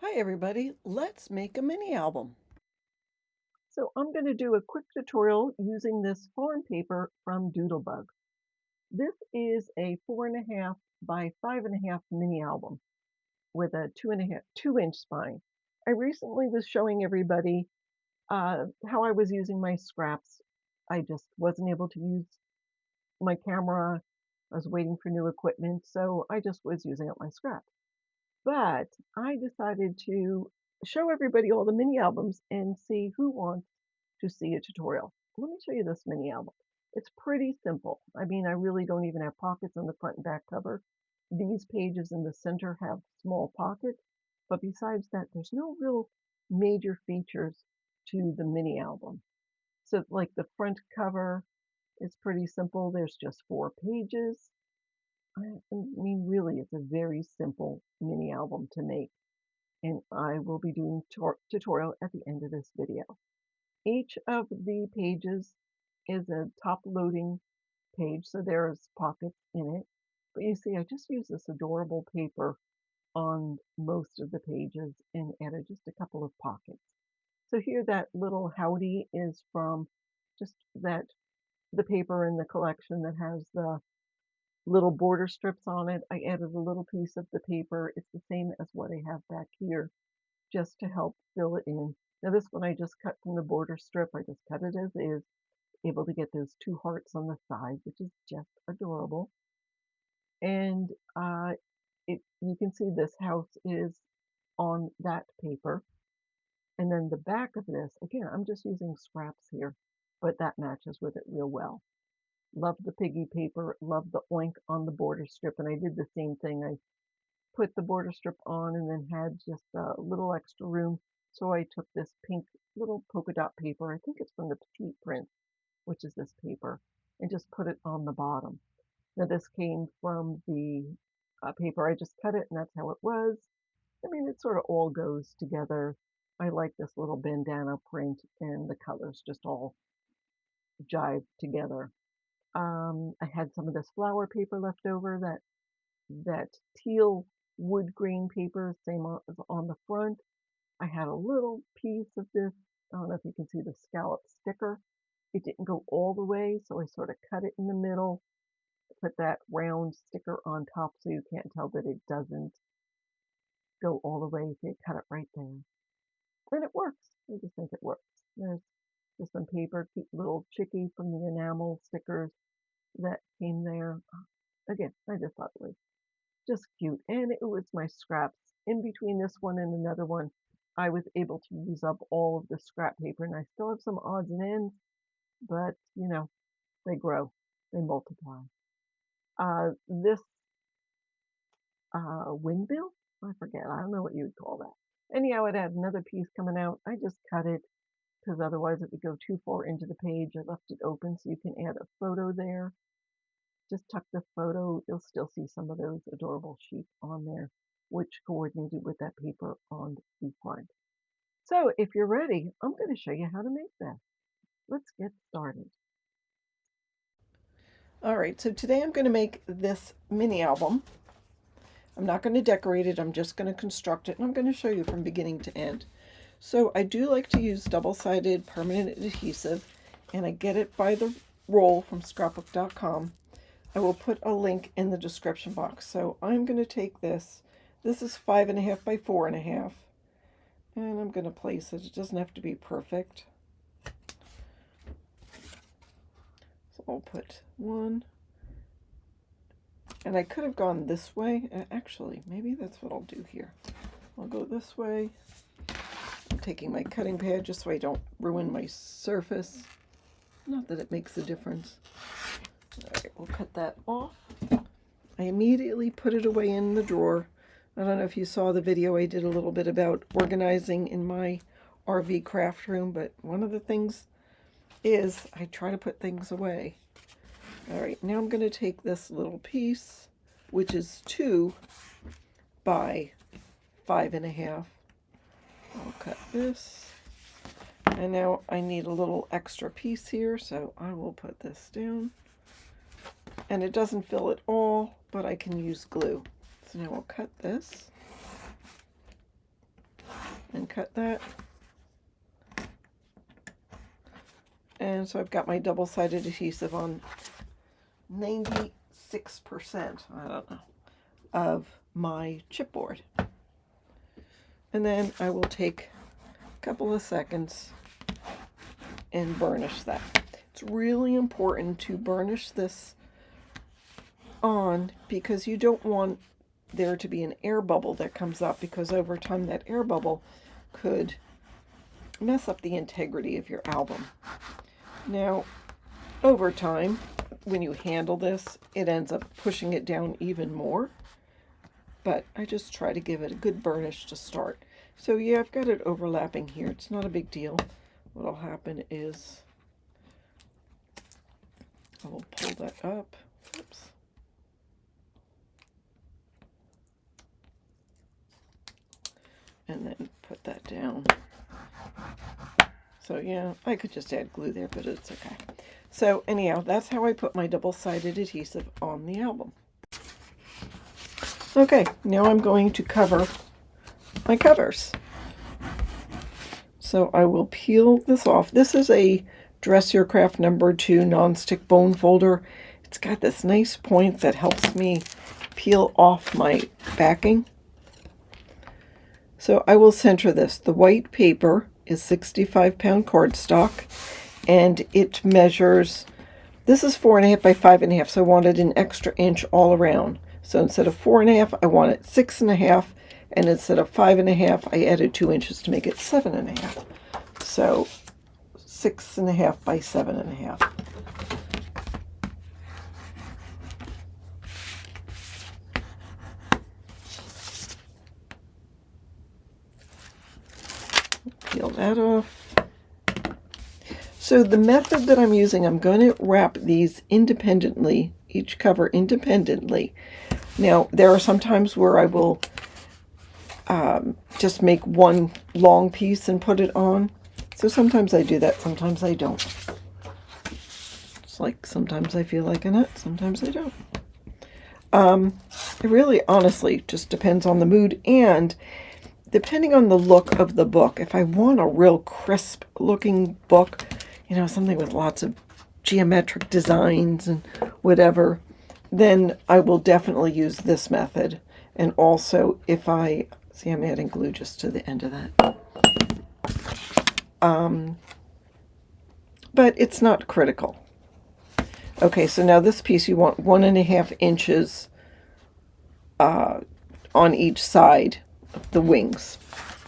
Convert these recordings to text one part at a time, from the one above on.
Hi everybody, let's make a mini album. So I'm going to do a quick tutorial using this farm paper from Doodlebug. This is a 4.5 by 5.5 mini album with a 2-inch spine. I recently was showing everybody how I was using my scraps. I just wasn't able to use my camera. I was waiting for new equipment, so I just was using up my scraps. But I decided to show everybody all the mini albums and see who wants to see a tutorial. Let me show you this mini album. It's pretty simple. I mean, I really don't even have pockets on the front and back cover. These pages in the center have small pockets, but besides that, there's no real major features to the mini album. So like the front cover is pretty simple. There's just 4 pages. I mean, really, it's a very simple mini album to make, and I will be doing tutorial at the end of this video. Each of the pages is a top loading page, so there's pockets in it. But you see, I just use this adorable paper on most of the pages and added just a couple of pockets. So here that little howdy is from just the paper in the collection that has the little border strips on it. I added a little piece of the paper. It's the same as what I have back here, just to help fill it in. Now this one I just cut from the border strip. I just cut it as is, able to get those 2 hearts on the side, which is just adorable. And you can see this house is on that paper. And then the back of this, again, I'm just using scraps here, but that matches with it real well. Love the piggy paper, love the oink on the border strip, and I did the same thing. I put the border strip on and then had just a little extra room. So I took this pink little polka dot paper, I think it's from the Petite Print, which is this paper, and just put it on the bottom. Now this came from the paper. I just cut it and that's how it was. I mean, it sort of all goes together. I like this little bandana print and the colors just all jive together. I had some of this flower paper left over, that teal wood grain paper, same as on the front. I had a little piece of this, I don't know if you can see the scallop sticker. It didn't go all the way, so I sort of cut it in the middle, put that round sticker on top so you can't tell that it doesn't go all the way if you cut it right there. And it works. I just think it works. There's just some paper, cute little chickie from the enamel stickers that came there. Again, I just thought it was just cute. And it was my scraps. In between this one and another one, I was able to use up all of the scrap paper, and I still have some odds and ends, but they grow, they multiply. This windmill, I forget, I don't know what you would call that. Anyhow, it had another piece coming out. I just cut it because otherwise it would go too far into the page. I left it open so you can add a photo there. Just tuck the photo, you'll still see some of those adorable sheep on there, which coordinated with that paper on the front. So if you're ready, I'm going to show you how to make this. Let's get started. All right, so today I'm going to make this mini album. I'm not going to decorate it, I'm just going to construct it, and I'm going to show you from beginning to end. So I do like to use double-sided permanent adhesive, and I get it by the roll from scrapbook.com. I will put a link in the description box. So I'm going to take this. This is 5.5 by 4.5. And I'm going to place it. It doesn't have to be perfect. So I'll put one. And I could have gone this way. Actually, maybe that's what I'll do here. I'll go this way. I'm taking my cutting pad just so I don't ruin my surface. Not that it makes a difference. All right, we'll cut that off. I immediately put it away in the drawer. I don't know if you saw the video I did a little bit about organizing in my RV craft room, but one of the things is I try to put things away. All right, now I'm going to take this little piece, which is 2 by 5.5. I'll cut this. And now I need a little extra piece here, so I will put this down. And it doesn't fill it all, but I can use glue. So now I'll cut this. cut that. And so I've got my double-sided adhesive on 96%, I don't know, of my chipboard. And then I will take a couple of seconds and burnish that. It's really important to burnish this on because you don't want there to be an air bubble that comes up, because over time that air bubble could mess up the integrity of your album. Now, over time, when you handle this, it ends up pushing it down even more. But I just try to give it a good burnish to start. So yeah, I've got it overlapping here. It's not a big deal. What'll happen is I will pull that up. Oops. And then put that down. So yeah, I could just add glue there, but it's okay. So anyhow, that's how I put my double-sided adhesive on the album. Okay, now I'm going to cover my covers. So I will peel this off. This is a Dress Your Craft No. 2 nonstick bone folder. It's got this nice point that helps me peel off my backing. So I will center this. The white paper is 65-pound cardstock, and it measures, this is 4.5 by 5.5, so I wanted an extra inch all around. So instead of 4.5, I want it 6.5, and instead of 5.5, I added 2 inches to make it 7.5. So 6.5 by 7.5. Peel that off. So the method that I'm using, I'm going to wrap these independently, each cover independently. Now, there are some times where I will just make one long piece and put it on. So sometimes I do that, sometimes I don't. It's like sometimes I feel like a nut, sometimes I don't. It really, honestly, just depends on the mood and depending on the look of the book. If I want a real crisp looking book, you know, something with lots of geometric designs and whatever, then I will definitely use this method. And also if I, see, I'm adding glue just to the end of that. But it's not critical. Okay, so now this piece you want 1.5 inches on each side of the wings.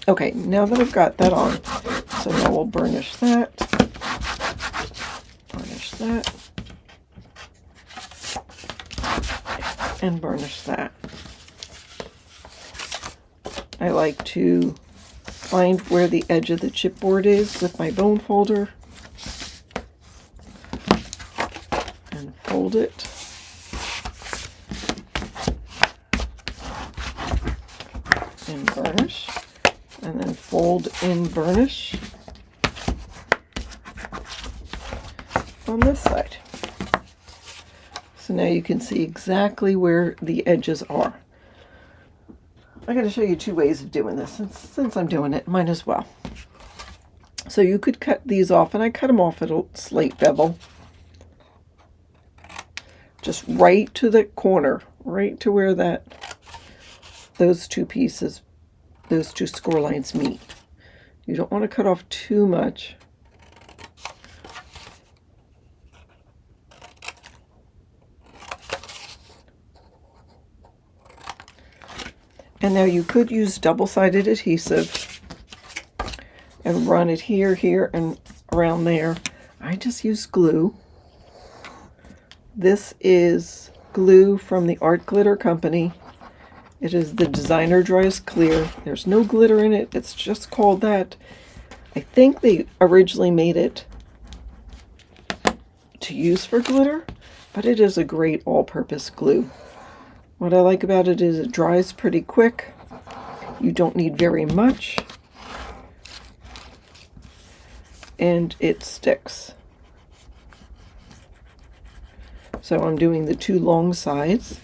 Okay, now that I've got that on, so now we'll burnish that, and burnish that. I like to find where the edge of the chipboard is with my bone folder and fold it. And burnish, and then fold in burnish on this side. So now you can see exactly where the edges are. I'm going to show you 2 ways of doing this. Since I'm doing it, might as well. So you could cut these off, and I cut them off at a slight bevel. Just right to the corner, right to where those two pieces, those two score lines meet. You don't want to cut off too much. And now you could use double-sided adhesive and run it here, here, and around there. I just use glue. This is glue from the Art Glitter Company. It is the Designer Dries Clear. There's no glitter in it. It's just called that. I think they originally made it to use for glitter, but it is a great all-purpose glue. What I like about it is it dries pretty quick. You don't need very much. And it sticks. So I'm doing the 2 long sides.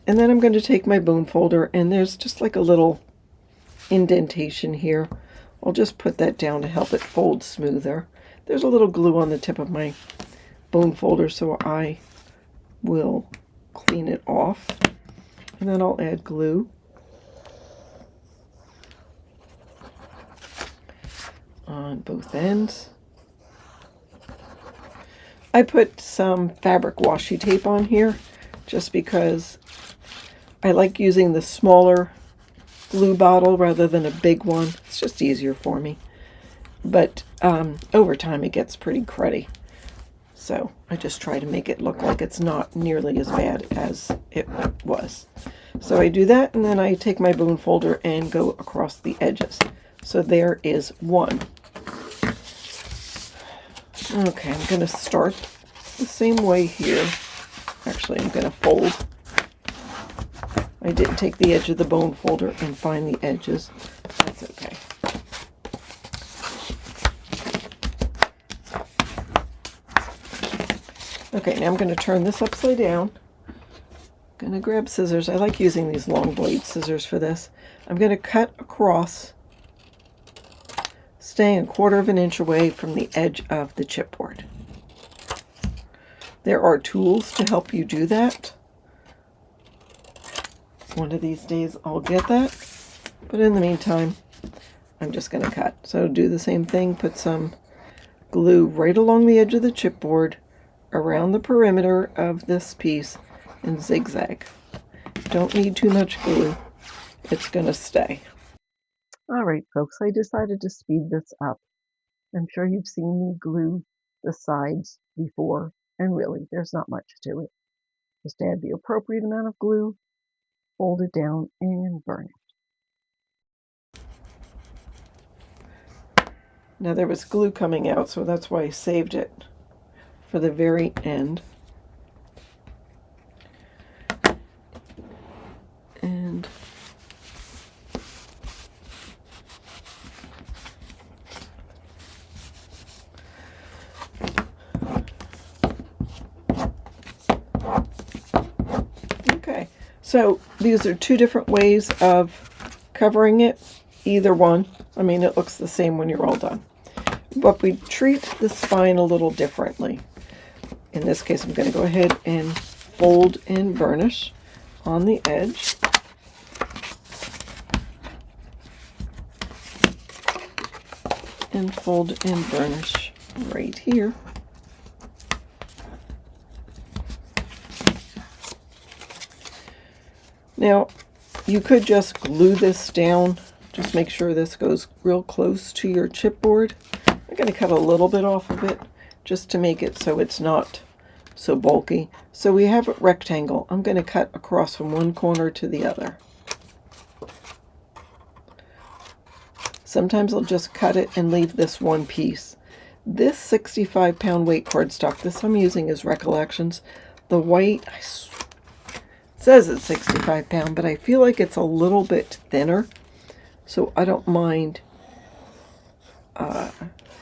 And then I'm going to take my bone folder, and there's just like a little indentation here. I'll just put that down to help it fold smoother. There's a little glue on the tip of my bone folder, so I will clean it off. And then I'll add glue on both ends. I put some fabric washi tape on here just because I like using the smaller glue bottle rather than a big one. It's just easier for me. But over time it gets pretty cruddy. So I just try to make it look like it's not nearly as bad as it was. So I do that, and then I take my bone folder and go across the edges. So there is one. Okay, I'm going to start the same way here. Actually, I'm going to fold. I didn't take the edge of the bone folder and find the edges. That's okay. Okay, now I'm going to turn this upside down. I'm going to grab scissors. I like using these long blade scissors for this. I'm going to cut across, staying 1/4 of an inch away from the edge of the chipboard. There are tools to help you do that. One of these days I'll get that, but in the meantime I'm just going to cut. So do the same thing, put some glue right along the edge of the chipboard around the perimeter of this piece and zigzag. Don't need too much glue, it's going to stay. All right, folks, I decided to speed this up. I'm sure you've seen me glue the sides before, and really, there's not much to it. Just add the appropriate amount of glue, fold it down, and burn it. Now there was glue coming out, so that's why I saved it for the very end. And okay, so these are two different ways of covering it. Either one, I mean, it looks the same when you're all done. But we treat the spine a little differently. In this case, I'm going to go ahead and fold and burnish on the edge. And fold and burnish right here. Now, you could just glue this down. Just make sure this goes real close to your chipboard. I'm going to cut a little bit off of it just to make it so it's not so bulky. So we have a rectangle. I'm going to cut across from one corner to the other. Sometimes I'll just cut it and leave this one piece. This 65-pound weight cardstock, this I'm using as Recollections. The white, it says it's 65 pound, but I feel like it's a little bit thinner. So I don't mind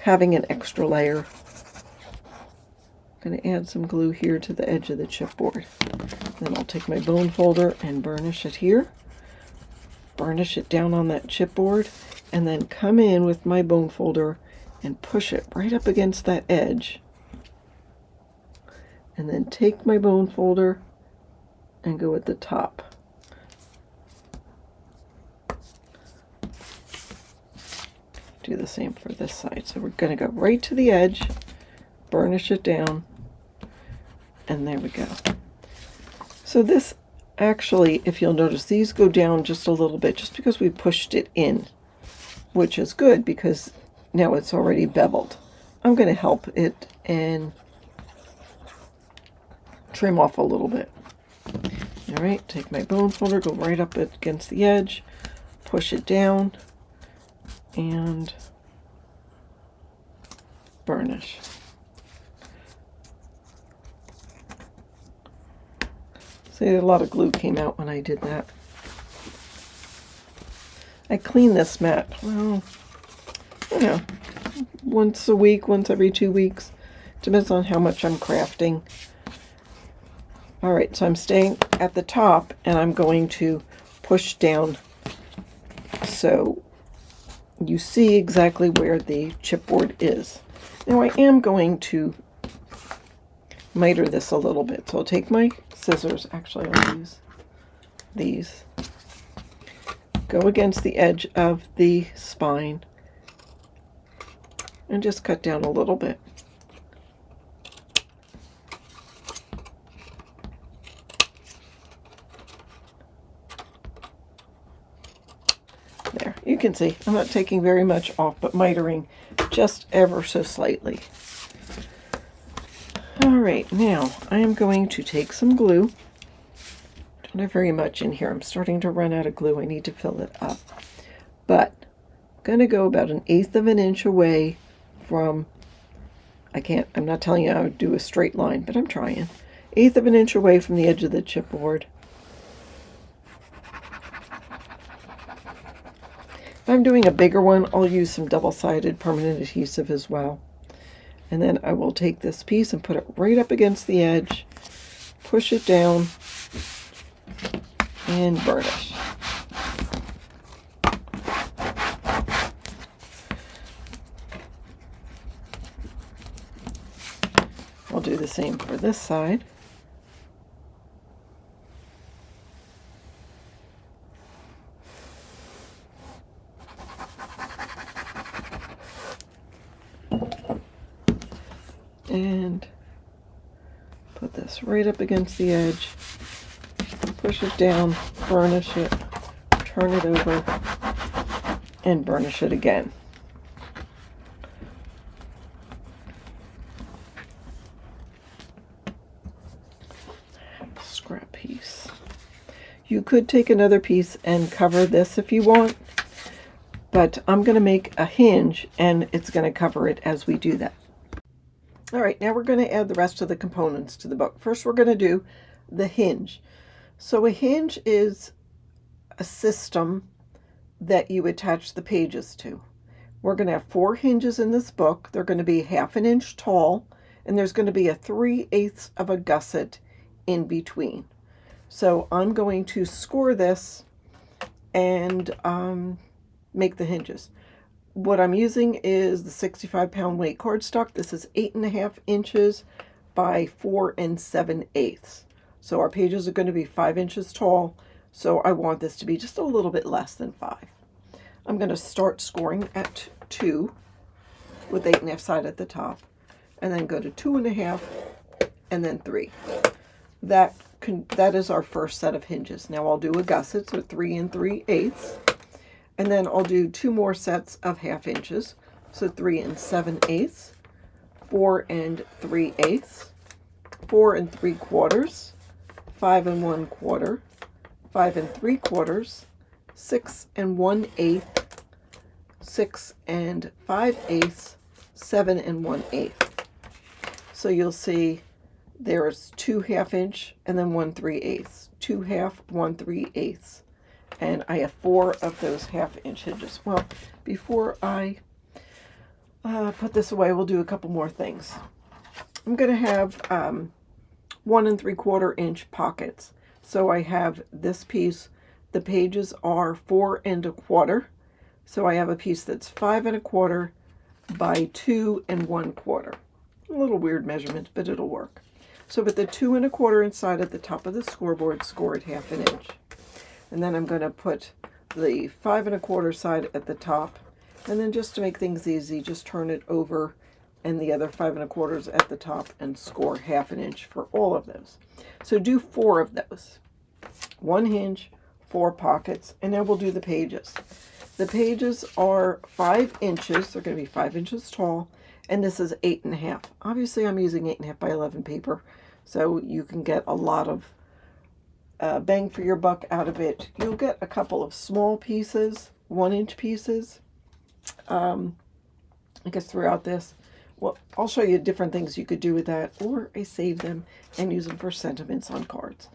having an extra layer. I'm going to add some glue here to the edge of the chipboard. Then I'll take my bone folder and burnish it here. Burnish it down on that chipboard, and then come in with my bone folder and push it right up against that edge. And then take my bone folder and go at the top. Do the same for this side. So we're going to go right to the edge, burnish it down, and there we go. So this actually, if you'll notice, these go down just a little bit just because we pushed it in, which is good because now it's already beveled. I'm going to help it and trim off a little bit. All right, take my bone folder, go right up against the edge, push it down, and burnish. See, a lot of glue came out when I did that. I clean this mat, well, you know, once a week, once every 2 weeks. Depends on how much I'm crafting. All right, so I'm staying at the top, and I'm going to push down so you see exactly where the chipboard is. Now I am going to miter this a little bit. So I'll take my scissors, actually I'll use these, go against the edge of the spine, and just cut down a little bit. There, you can see I'm not taking very much off, but mitering just ever so slightly. All right, now I am going to take some glue. Don't have very much in here. I'm starting to run out of glue. I need to fill it up. But I'm going to go about 1/8 of an inch away from, I'm not telling you how to do a straight line, but I'm trying. 1/8 of an inch away from the edge of the chipboard. If I'm doing a bigger one, I'll use some double-sided permanent adhesive as well. And then I will take this piece and put it right up against the edge, push it down, and burnish. I'll do the same for this side. And put this right up against the edge, push it down, burnish it, turn it over, and burnish it again. Scrap piece. You could take another piece and cover this if you want, but I'm going to make a hinge and it's going to cover it as we do that. All right, now we're going to add the rest of the components to the book. First, we're going to do the hinge. So a hinge is a system that you attach the pages to. We're going to have 4 hinges in this book. They're going to be 1/2 inch tall, and there's going to be a 3/8 of a gusset in between. So I'm going to score this and make the hinges. What I'm using is the 65-pound weight cardstock. This is 8.5 inches by 4 7/8. So our pages are going to be 5 inches tall. So I want this to be just a little bit less than 5. I'm going to start scoring at 2 with 8.5 side at the top, and then go to 2.5, and then 3. That is our first set of hinges. Now I'll do a gusset, so 3 3/8. And then I'll do 2 more sets of 1/2 inches. So 3 7/8, 4 3/8, 4 3/4, 5 1/4, 5 3/4, 6 1/8, 6 5/8, 7 1/8. So you'll see there's 2 1/2 inch and then 1 3/8, 2 1/2, 1 3/8. And I have 4 of those 1/2 inch hinges. Well, before I put this away, we'll do a couple more things. I'm going to have 1 3/4 inch pockets. So I have this piece. The pages are 4 1/4. So I have a piece that's 5 1/4 by 2 1/4. A little weird measurement, but it'll work. So with the 2 1/4 inside at the top of the scoreboard, score it 1/2 inch. And then I'm going to put the 5 1/4 side at the top. And then just to make things easy, just turn it over and the other 5 1/4 at the top and score 1/2 inch for all of those. So do 4 of those. 1 hinge, 4 pockets, and then we'll do the pages. The pages are 5 inches. They're going to be 5 inches tall, and this is 8.5. Obviously, I'm using 8.5 by 11 paper, so you can get a lot of bang for your buck out of it. You'll get a couple of small pieces, 1 inch pieces, I guess throughout this. Well, I'll show you different things you could do with that, or I save them and use them for sentiments on cards.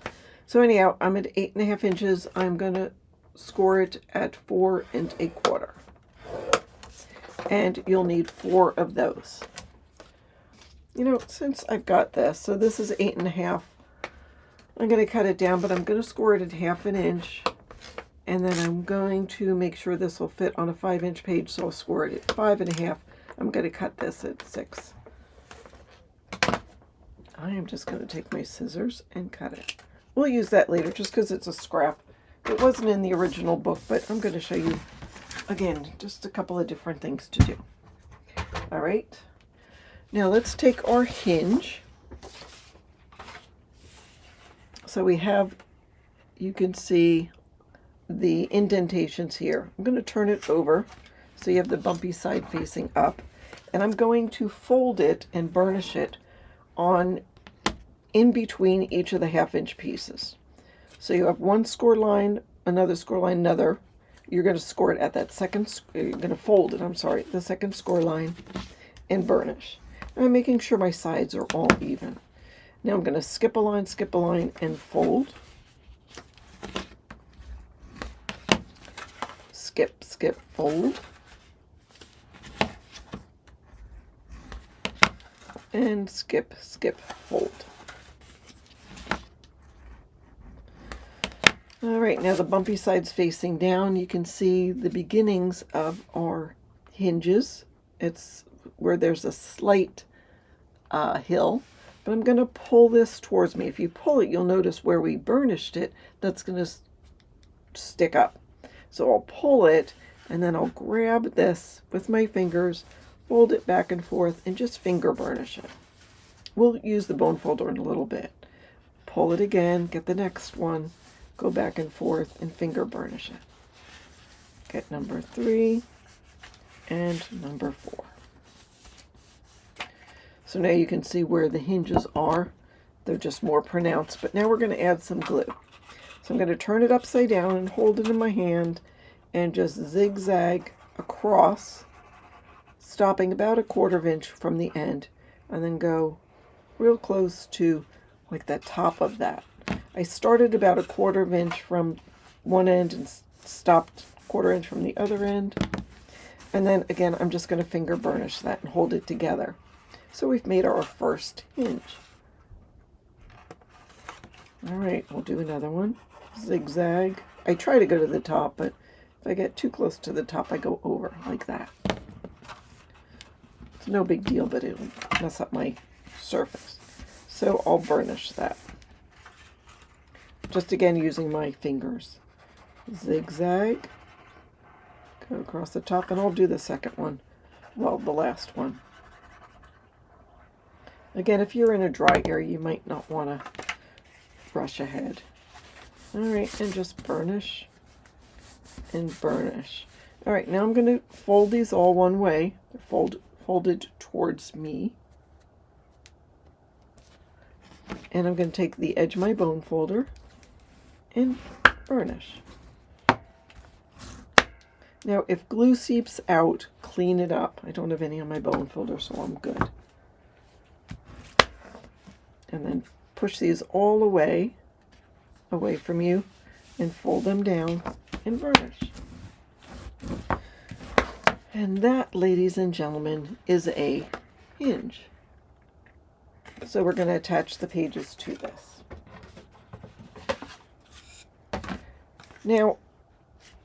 So anyhow, I'm at 8.5 inches. I'm going to score it at 4 1/4. And you'll need 4 of those. You know, since I've got this, so this is 8.5. I'm going to cut it down, but I'm going to score it at 1/2 inch. And then I'm going to make sure this will fit on a 5-inch page, so I'll score it at 5.5. I'm going to cut this at 6. I am just going to take my scissors and cut it. We'll use that later just because it's a scrap. It wasn't in the original book, but I'm going to show you, again, just a couple of different things to do. All right. Now let's take our hinge. So we have, you can see the indentations here. I'm going to turn it over so you have the bumpy side facing up, and I'm going to fold it and burnish it on in between each of the 1/2-inch pieces. So you have one score line, another score line, another. You're going to score it at that second, you're going to fold it, I'm sorry, the second score line, and burnish. And I'm making sure my sides are all even. Now I'm going to skip a line, and fold. Skip, skip, fold. And skip, skip, fold. All right, now the bumpy side's facing down. You can see the beginnings of our hinges. It's where there's a slight hill, but I'm going to pull this towards me. If you pull it, you'll notice where we burnished it, that's going to stick up. So I'll pull it, and then I'll grab this with my fingers, fold it back and forth, and just finger burnish it. We'll use the bone folder in a little bit. Pull it again, get the next one, go back and forth, and finger burnish it. Get number 3 and number 4. So now you can see where the hinges are. They're just more pronounced, but now we're going to add some glue. So I'm going to turn it upside down and hold it in my hand and just zigzag across, stopping about a 1/4 inch from the end, and then go real close to like the top of that. I started about a 1/4 inch from one end and stopped 1/4 inch from the other end. And then again, I'm just going to finger burnish that and hold it together. So we've made our first hinge. All right, we'll do another one. Zigzag. I try to go to the top, but if I get too close to the top, I go over like that. It's no big deal, but it'll mess up my surface. So I'll burnish that. Just again using my fingers. Zigzag. Go across the top, and I'll do the second one. Well, the last one. Again, if you're in a dry area, you might not want to rush ahead. All right, and just burnish and burnish. All right, now I'm going to fold these all one way. They're folded towards me. And I'm going to take the edge of my bone folder and burnish. Now, if glue seeps out, clean it up. I don't have any on my bone folder, so I'm good. And then push these all away from you, and fold them down and burnish. And that, ladies and gentlemen, is a hinge. So we're going to attach the pages to this. Now,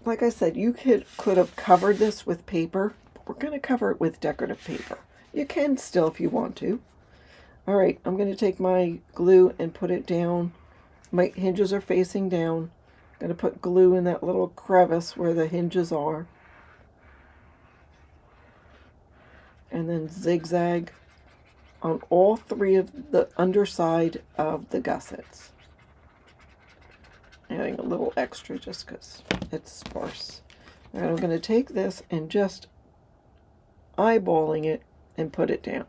like I said, you could have covered this with paper, but we're going to cover it with decorative paper. You can still if you want to. All right, I'm going to take my glue and put it down. My hinges are facing down. I'm going to put glue in that little crevice where the hinges are. And then zigzag on all 3 of the underside of the gussets. Adding a little extra just because it's sparse. All right, I'm going to take this and just eyeballing it and put it down.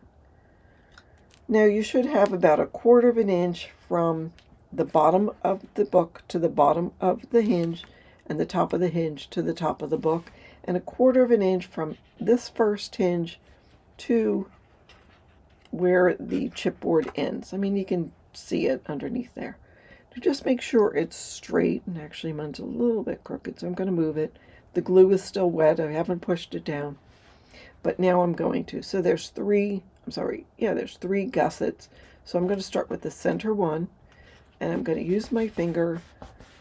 Now you should have about a 1/4 inch from the bottom of the book to the bottom of the hinge, and the top of the hinge to the top of the book, and a 1/4 inch from this first hinge to where the chipboard ends. I mean, you can see it underneath there. To just make sure it's straight, and actually mine's a little bit crooked, so I'm going to move it. The glue is still wet. I haven't pushed it down, but now I'm going to. So there's 3 gussets. So I'm going to start with the center one, and I'm going to use my finger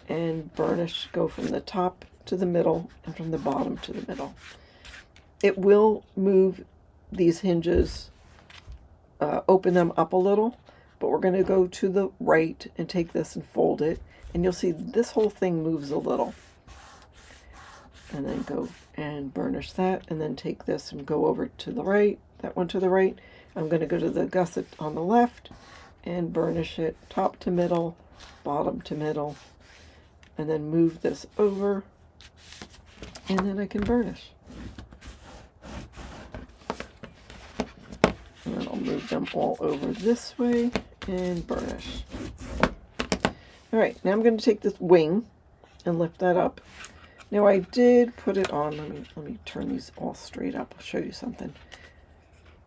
and burnish, go from the top to the middle and from the bottom to the middle. It will move these hinges, open them up a little, but we're going to go to the right and take this and fold it, and you'll see this whole thing moves a little. And then go and burnish that, and then take this and go over to the right, that one to the right. I'm going to go to the gusset on the left and burnish it top to middle, bottom to middle, and then move this over, and then I can burnish. And then I'll move them all over this way and burnish. All right, now I'm going to take this wing and lift that up. Now I did put it on, let me turn these all straight up. I'll show you something.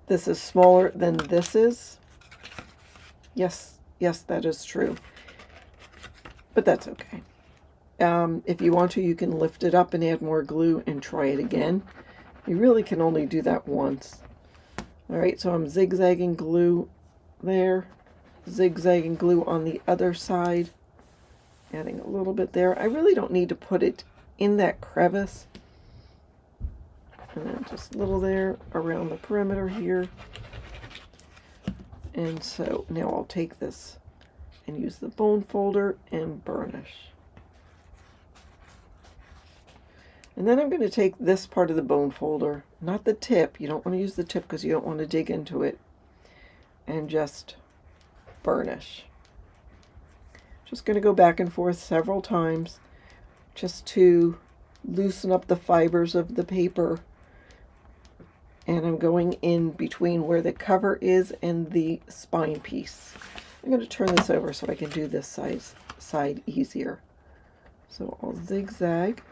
This is smaller than this is. Yes, that is true. But that's okay. If you want to, you can lift it up and add more glue and try it again. You really can only do that once. All right, so I'm zigzagging glue there, zigzagging glue on the other side, adding a little bit there. I really don't need to put it in that crevice, and then just a little there around the perimeter here. And so now I'll take this and use the bone folder and burnish. And then I'm going to take this part of the bone folder, not the tip, you don't want to use the tip because you don't want to dig into it, and just burnish. Just going to go back and forth several times just to loosen up the fibers of the paper. And I'm going in between where the cover is and the spine piece. I'm going to turn this over so I can do this side easier. So I'll zigzag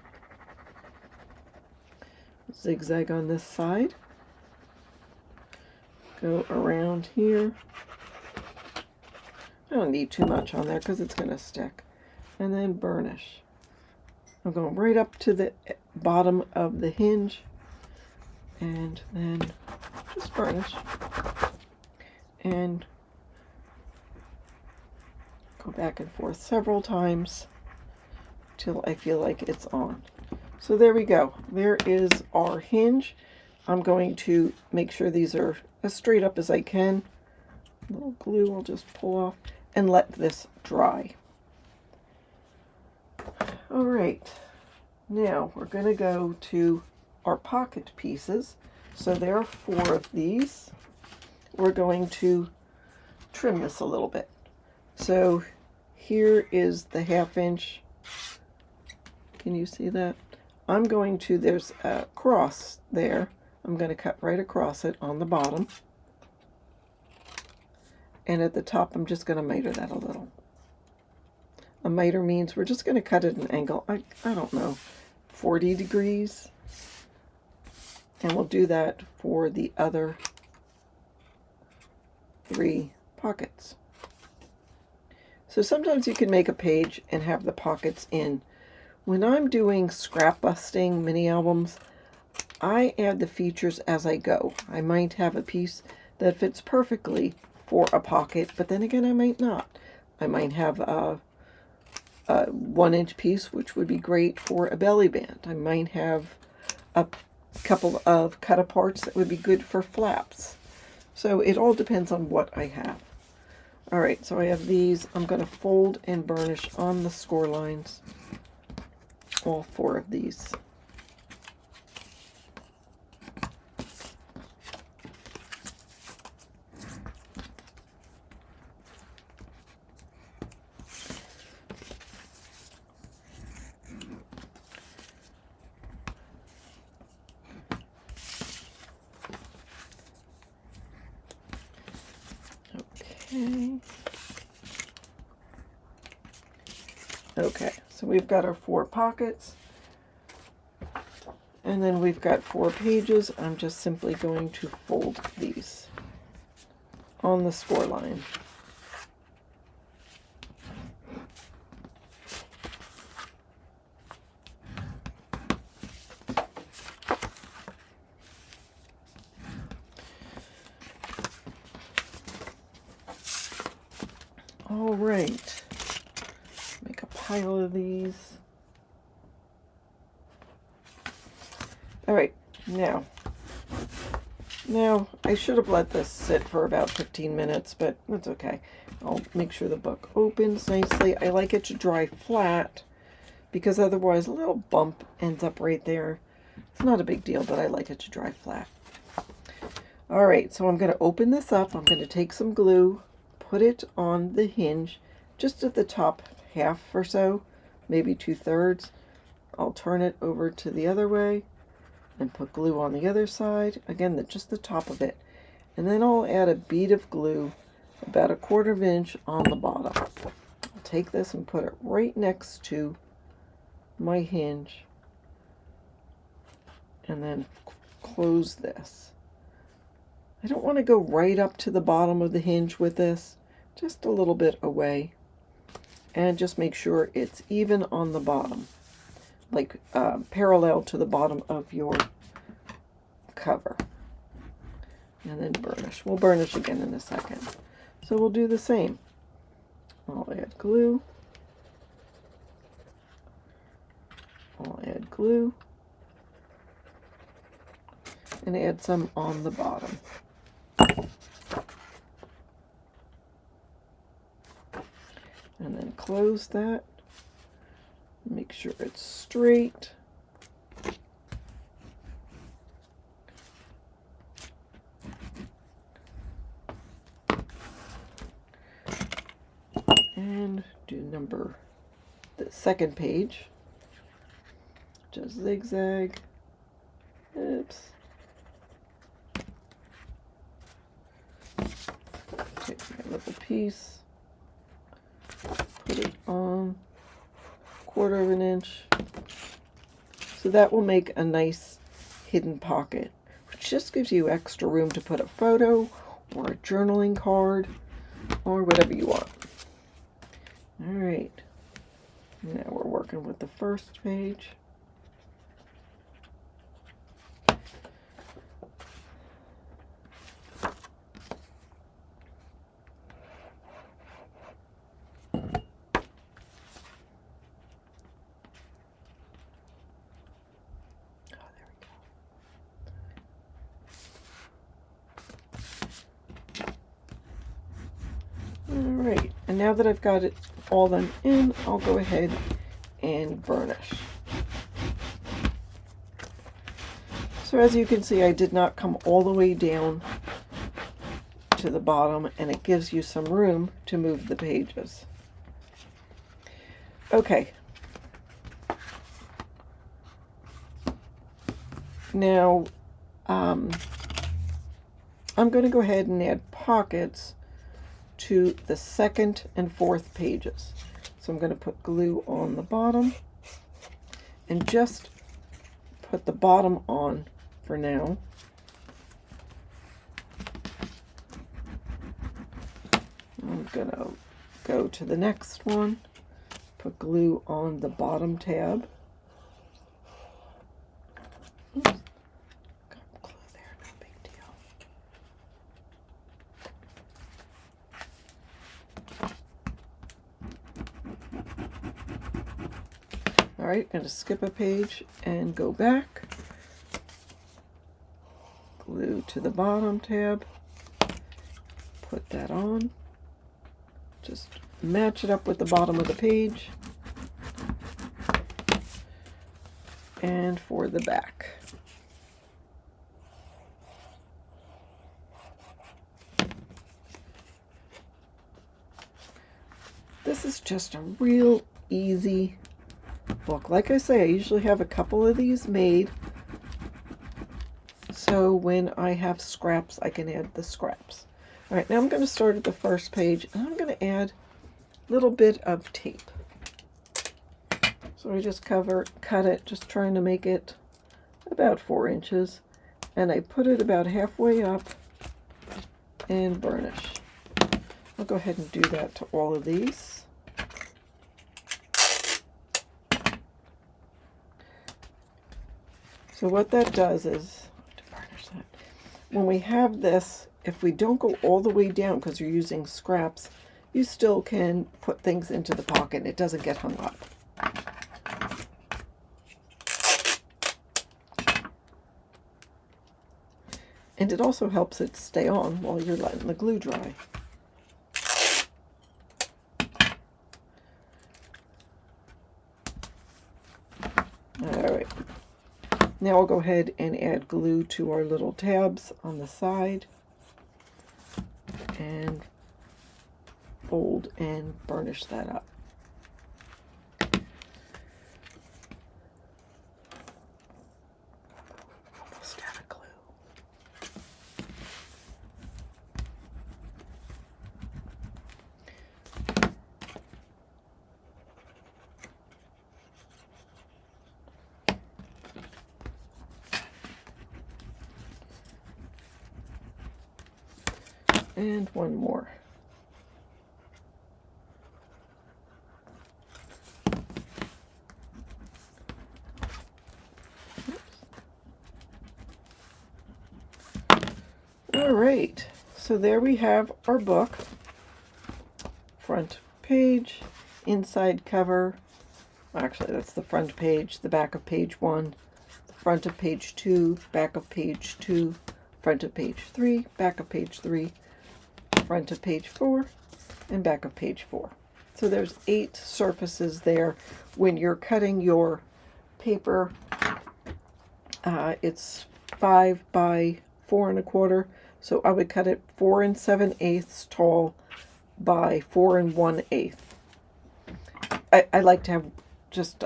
on this side, go around here. I don't need too much on there because it's going to stick, and then burnish. I'm going right up to the bottom of the hinge, and then just burnish and go back and forth several times till I feel like it's on. So there we go. There is our hinge. I'm going to make sure these are as straight up as I can. A little glue I'll just pull off and let this dry. All right, now we're going to go to our pocket pieces. So there are 4 of these. We're going to trim this a little bit. So here is the 1/2 inch. Can you see that? I'm going to, there's a cross there. I'm going to cut right across it on the bottom. And at the top, I'm just going to miter that a little. A miter means we're just going to cut at an angle, I don't know, 40 degrees. And we'll do that for the other 3 pockets. So sometimes you can make a page and have the pockets in. When I'm doing scrap busting mini albums, I add the features as I go. I might have a piece that fits perfectly for a pocket, but then again, I might not. I might have a 1-inch piece, which would be great for a belly band. I might have a couple of cut-aparts that would be good for flaps. So it all depends on what I have. All right, so I have these. I'm going to fold and burnish on the score lines. All 4 of these. Okay, so we've got our 4 pockets, and then we've got 4 pages. I'm just simply going to fold these on the score line. All right, make a pile of these. All right, now I should have let this sit for about 15 minutes, but that's okay. I'll make sure the book opens nicely. I like it to dry flat because otherwise a little bump ends up right there. It's not a big deal, but I like it to dry flat. All right, so I'm going to open this up. I'm going to take some glue, put it on the hinge, just at the top half or so, maybe 2/3. I'll turn it over to the other way and put glue on the other side. Again, just the top of it. And then I'll add a bead of glue about 1/4 inch on the bottom. I'll take this and put it right next to my hinge and then close this. I don't want to go right up to the bottom of the hinge with this, just a little bit away. And just make sure it's even on the bottom, like parallel to the bottom of your cover. And then burnish. We'll burnish again in a second. So we'll do the same. I'll add glue. I'll add glue. And add some on the bottom. And then close that. Make sure it's straight. And do the second page. Just zigzag. Oops. Take my little piece. Put it on 1/4 inch. So that will make a nice hidden pocket, which just gives you extra room to put a photo or a journaling card or whatever you want. All right, now we're working with the first page. Alright, and now that I've got it all them in, I'll go ahead and burnish. So as you can see, I did not come all the way down to the bottom, and it gives you some room to move the pages. Okay. Now, I'm going to go ahead and add pockets to the 2nd and 4th pages. So I'm going to put glue on the bottom and just put the bottom on for now. I'm going to go to the next one, put glue on the bottom tab. Oops. Glue there, no big deal. All right, going to skip a page and go back. Glue to the bottom tab. Put that on. Just match it up with the bottom of the page. And for the back. This is just a real easy book. Like I say, I usually have a couple of these made, so when I have scraps, I can add the scraps. All right, now I'm going to start at the first page, and I'm going to add a little bit of tape. So I just cut it, just trying to make it about 4 inches, and I put it about halfway up and burnish. I'll go ahead and do that to all of these. So what that does is, when we have this, if we don't go all the way down because you're using scraps, you still can put things into the pocket and it doesn't get hung up. And it also helps it stay on while you're letting the glue dry. Alright, now I'll go ahead and add glue to our little tabs on the side and fold and burnish that up. Almost out of glue. And one more. All right, so there we have our book. Front page, inside cover. Actually, that's the front page, the back of page 1, the front of page 2, back of page 2, front of page 3, back of page 3, front of page 4, and back of page 4. So there's 8 surfaces there. When you're cutting your paper, it's 5 by 4 1/4. So I would cut it 4 7/8 tall by 4 1/8. I like to have just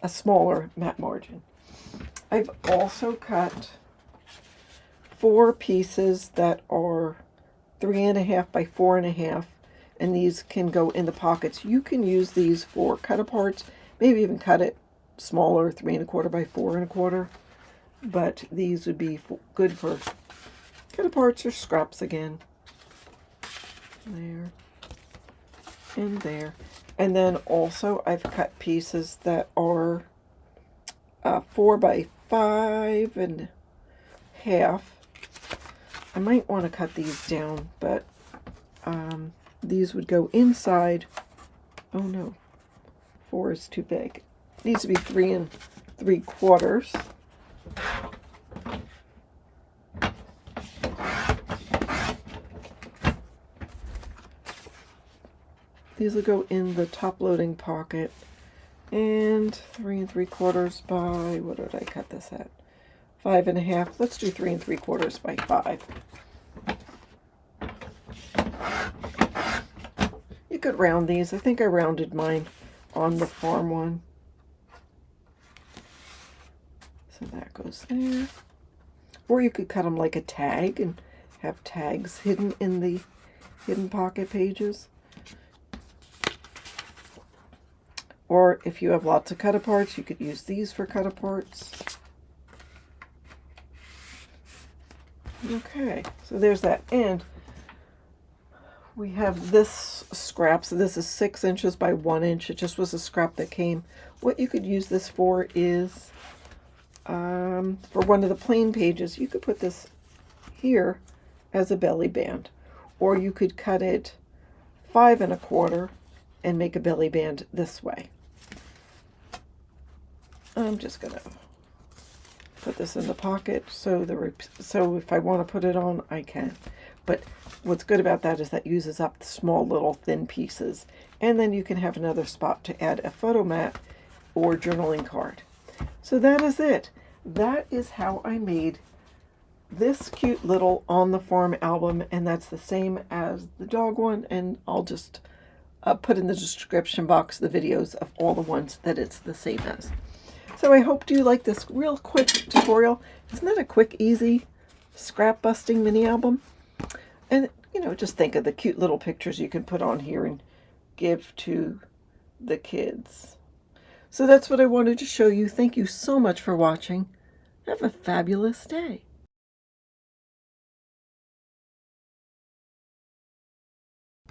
a smaller mat margin. I've also cut 4 pieces that are 3 1/2 by 4 1/2, and these can go in the pockets. You can use these for cut aparts, maybe even cut it smaller, 3 1/4 by 4 1/4, but these would be good for cut aparts or scraps again. There and there. And then also I've cut pieces that are 4 by 5 1/2. I might want to cut these down, but these would go inside. Oh no, 4 is too big. It needs to be 3 3/4. These will go in the top loading pocket. And 3 3/4 by, what did I cut this at? 5 1/2. Let's do 3 3/4 by 5. You could round these. I think I rounded mine on the farm one. So that goes there. Or you could cut them like a tag and have tags hidden in the hidden pocket pages. Or if you have lots of cut aparts, you could use these for cut aparts. Okay, so there's that. And we have this scrap. So this is 6 inches by 1 inch. It just was a scrap that came. What you could use this for is for one of the plain pages, you could put this here as a belly band. Or you could cut it 5 1/4 and make a belly band this way. I'm just going to put this in the pocket so if I want to put it on, I can. But what's good about that is that uses up the small little thin pieces. And then you can have another spot to add a photo mat or journaling card. So that is it. That is how I made this cute little On the Farm album, and that's the same as the dog one, and I'll just put in the description box the videos of all the ones that it's the same as. So I hope you like this real quick tutorial. Isn't that a quick, easy, scrap busting mini album? And, you know, just think of the cute little pictures you can put on here and give to the kids. So that's what I wanted to show you. Thank you so much for watching. Have a fabulous day.